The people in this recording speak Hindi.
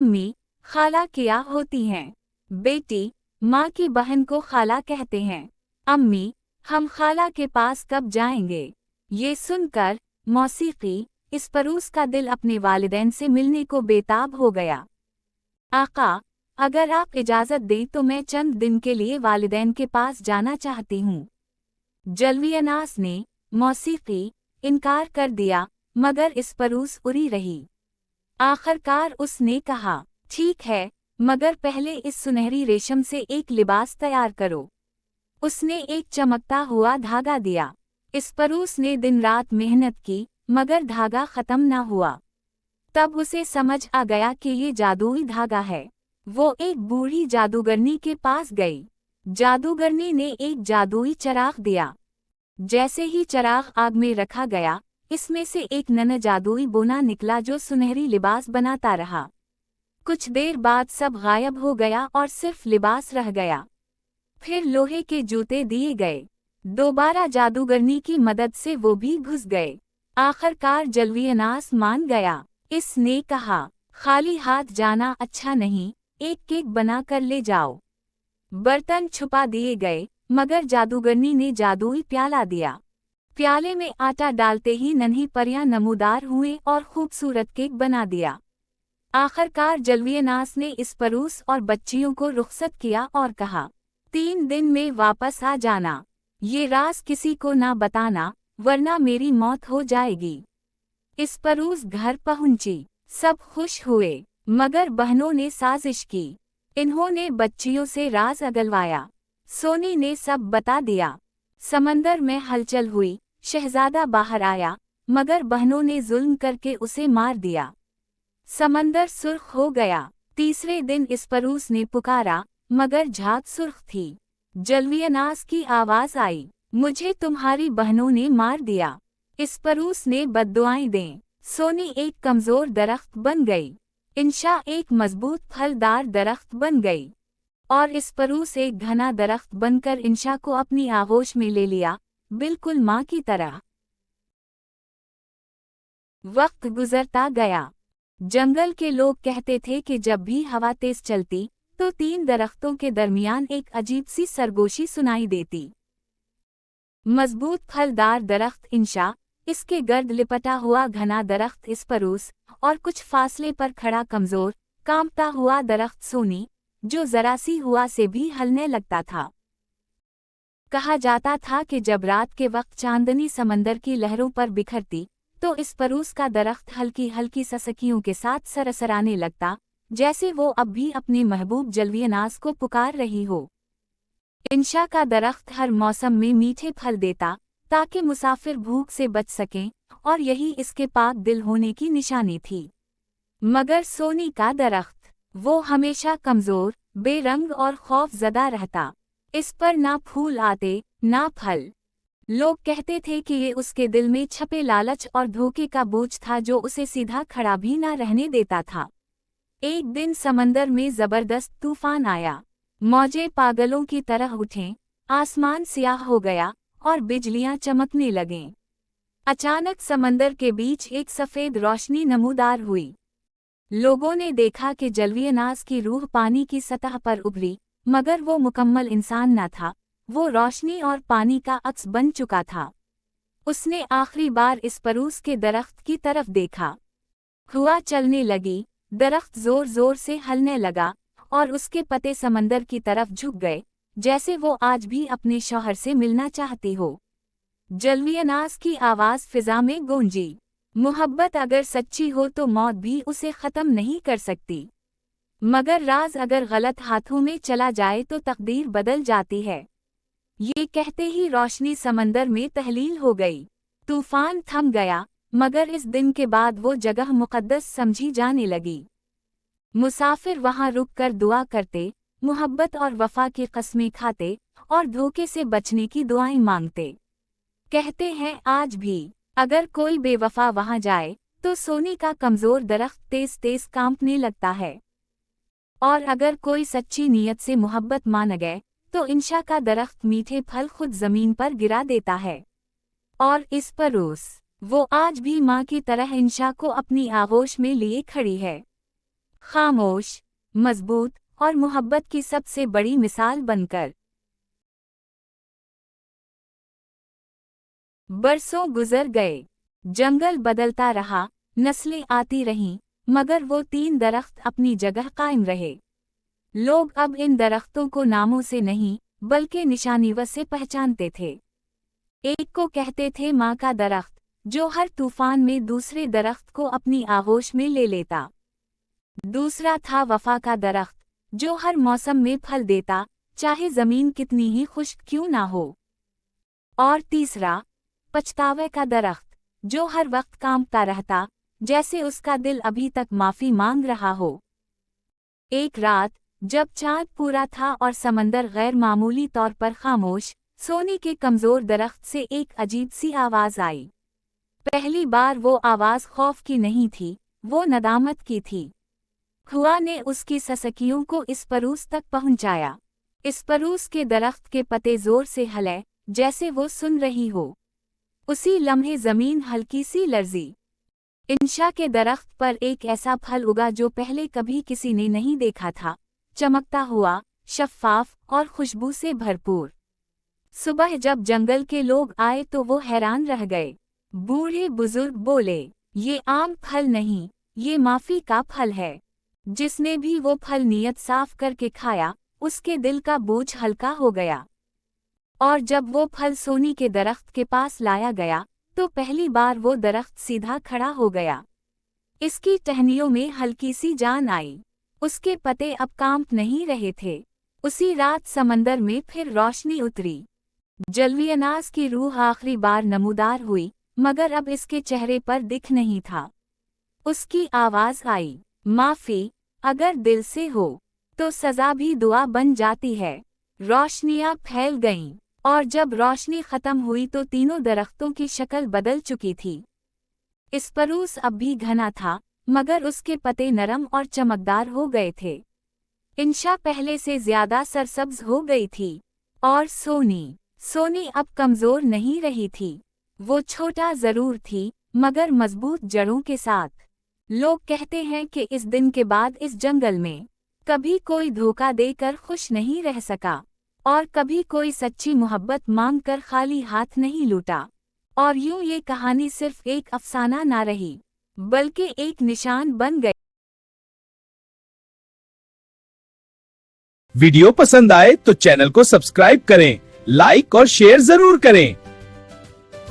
अम्मी, खाला क्या होती हैं? बेटी, माँ की बहन को खाला कहते हैं। अम्मी, हम खाला के पास कब जाएंगे? ये सुनकर मौसीकी इस परूस का दिल अपने वालिदैन से मिलने को बेताब हो गया। आका, अगर आप इजाज़त दें तो मैं चंद दिन के लिए वालिदैन के पास जाना चाहती हूँ। जलवियनास ने मौसीकी इनकार कर दिया, मगर इस परूस उरी रही। आखिरकार उसने कहा, ठीक है, मगर पहले इस सुनहरी रेशम से एक लिबास तैयार करो। उसने एक चमकता हुआ धागा दिया। इस परूस ने दिन रात मेहनत की, मगर धागा खत्म न हुआ। तब उसे समझ आ गया कि ये जादुई धागा है। वो एक बूढ़ी जादूगरनी के पास गई। जादूगरनी ने एक जादुई चिराग दिया। जैसे ही चिराग आग में रखा गया, इसमें से एक नन्हा जादुई बोना निकला जो सुनहरी लिबास बनाता रहा। कुछ देर बाद सब गायब हो गया और सिर्फ लिबास रह गया। फिर लोहे के जूते दिए गए। दोबारा जादूगरनी की मदद से वो भी घुस गए। आखिरकार जलवियनास मान गया। इसने कहा, खाली हाथ जाना अच्छा नहीं, एक केक बना कर ले जाओ। बर्तन छुपा दिए गए, मगर जादूगरनी ने जादुई प्याला दिया। प्याले में आटा डालते ही नन्ही परियां नमूदार हुए और खूबसूरत केक बना दिया। आखिरकार जलवियनास ने इस परूस और बच्चियों को रुखसत किया और कहा, 3 दिन में वापस आ जाना। ये राज किसी को ना बताना, वरना मेरी मौत हो जाएगी। इस परूस घर पहुंची। सब खुश हुए, मगर बहनों ने साजिश की। इन्होंने बच्चियों से राज अगलवाया। सोनी ने सब बता दिया। समंदर में हलचल हुई। शहजादा बाहर आया, मगर बहनों ने जुल्म करके उसे मार दिया। समंदर सुर्ख हो गया। तीसरे दिन इस परूस ने पुकारा, मगर झाग सुर्ख थी। जलवियनास की आवाज आई, मुझे तुम्हारी बहनों ने मार दिया। इस परूस ने बद्दुआएं दें। सोनी एक कमजोर दरख्त बन गई। इंशा एक मजबूत फलदार दरख्त बन गई। और इस परूस एक घना दरख्त बनकर इंशा को अपनी आगोश में ले लिया, बिल्कुल माँ की तरह। वक्त गुजरता गया। जंगल के लोग कहते थे कि जब भी हवा तेज चलती, तो 3 दरख्तों के दरमियान एक अजीब सी सरगोशी सुनाई देती। मजबूत फलदार दरख्त इंशा, इसके गर्द लिपटा हुआ घना दरख्त इस परूस, और कुछ फासले पर खड़ा कमजोर, कांपता हुआ दरख्त सोनी, जो जरा सी हुआ से भी हलने लगता था। कहा जाता था कि जब रात के वक्त चांदनी समंदर की लहरों पर बिखरती, तो इस परूस का दरख्त हल्की हल्की ससकियों के साथ सरसराने लगता, जैसे वो अब भी अपने महबूब जलवियनास को पुकार रही हो। इंशा का दरख्त हर मौसम में मीठे फल देता, ताकि मुसाफिर भूख से बच सकें, और यही इसके पाक दिल होने की निशानी थी। मगर सोनी का दरख्त, वो हमेशा कमजोर, बेरंग और खौफजदा रहता। इस पर ना फूल आते, ना फल। लोग कहते थे कि ये उसके दिल में छपे लालच और धोखे का बोझ था जो उसे सीधा खड़ा भी ना रहने देता था। एक दिन समंदर में जबरदस्त तूफान आया। मौजें पागलों की तरह उठें, आसमान सियाह हो गया, और बिजलियां चमकने लगें। अचानक समंदर के बीच एक सफ़ेद रोशनी नमूदार हुई। लोगों ने देखा कि जलवियनास की रूह पानी की सतह पर उभरी, मगर वो मुकम्मल इंसान न था, वो रोशनी और पानी का अक्स बन चुका था। उसने आखिरी बार इस परूस के दरख्त की तरफ देखा। हवा चलने लगी, दरख्त जोर जोर से हलने लगा, और उसके पत्ते समंदर की तरफ झुक गए, जैसे वो आज भी अपने शौहर से मिलना चाहती हो। जलवियनास की आवाज़ फिजा में गूंजी, मोहब्बत अगर सच्ची हो तो मौत भी उसे ख़त्म नहीं कर सकती, मगर राज अगर गलत हाथों में चला जाए तो तकदीर बदल जाती है। ये कहते ही रोशनी समंदर में तहलील हो गई। तूफान थम गया, मगर इस दिन के बाद वो जगह मुक़द्दस समझी जाने लगी। मुसाफिर वहाँ रुककर दुआ करते, मोहब्बत और वफा की कस्में खाते, और धोखे से बचने की दुआएं मांगते। कहते हैं आज भी, अगर कोई बेवफा वहाँ जाए, तो सोने का कमज़ोर दरख्त तेज तेज कांपने लगता है। और अगर कोई सच्ची नीयत से मोहब्बत मान गए, तो इंशा का दरख्त मीठे फल खुद ज़मीन पर गिरा देता है। और इस परूस, वो आज भी माँ की तरह इंशा को अपनी आगोश में लिए खड़ी है। खामोश, मजबूत और मोहब्बत की सबसे बड़ी मिसाल बनकर। बरसों गुजर गए, जंगल बदलता रहा, नस्लें आती रहीं, मगर वो 3 दरख्त अपनी जगह कायम रहे। लोग अब इन दरख्तों को नामों से नहीं, बल्कि निशानियों से पहचानते थे। एक को कहते थे माँ का दरख्त, जो हर तूफान में दूसरे दरख्त को अपनी आगोश में ले लेता। दूसरा था वफा का दरख्त, जो हर मौसम में फल देता, चाहे जमीन कितनी ही खुश्क क्यों ना हो। और तीसरा, पछतावे का दरख्त, जो हर वक्त कांपता रहता, जैसे उसका दिल अभी तक माफी मांग रहा हो। एक रात, जब चांद पूरा था और समंदर गैर मामूली तौर पर खामोश, सोने के कमजोर दरख्त से एक अजीब सी आवाज आई। पहली बार वो आवाज खौफ की नहीं थी, वो नदामत की थी। हुआ ने उसकी ससकियों को इस परूस तक पहुंचाया। इस परूस के दरख्त के पत्ते जोर से हिले, जैसे वो सुन रही हो। उसी लम्हे जमीन हल्की सी लर्जी। इंशा के दरख्त पर एक ऐसा फल उगा जो पहले कभी किसी ने नहीं देखा था, चमकता हुआ, शफ़ाफ और खुशबू से भरपूर। सुबह जब जंगल के लोग आए तो वो हैरान रह गए। बूढ़े बुजुर्ग बोले, ये आम फल नहीं, ये माफी का फल है। जिसने भी वो फल नियत साफ करके खाया, उसके दिल का बोझ हल्का हो गया। और जब वो फल सोनी के दरख्त के पास लाया गया, तो पहली बार वो दरख्त सीधा खड़ा हो गया। इसकी टहनियों में हल्की सी जान आई। उसके पत्ते अब कांप नहीं रहे थे। उसी रात समंदर में फिर रोशनी उतरी। जलवियनास की रूह आखिरी बार नमूदार हुई, मगर अब इसके चेहरे पर दिख नहीं था। उसकी आवाज आई, माफी, अगर दिल से हो, तो सजा भी दुआ बन जाती है। रोशनियां फैल गईं, और जब रोशनी खत्म हुई तो तीनों दरख्तों की शक्ल बदल चुकी थी। इस परूस अब भी घना था, मगर उसके पत्ते नरम और चमकदार हो गए थे। इंशा पहले से ज्यादा सरसब्ज हो गई थी। और सोनी अब कमजोर नहीं रही थी। वो छोटा जरूर थी, मगर मजबूत जड़ों के साथ। लोग कहते हैं कि इस दिन के बाद इस जंगल में कभी कोई धोखा देकर खुश नहीं रह सका, और कभी कोई सच्ची मोहब्बत मांगकर खाली हाथ नहीं लूटा। और यूं ये कहानी सिर्फ एक अफसाना ना रही, बल्कि एक निशान बन गई। वीडियो पसंद आए तो चैनल को सब्सक्राइब करें, लाइक और शेयर जरूर करें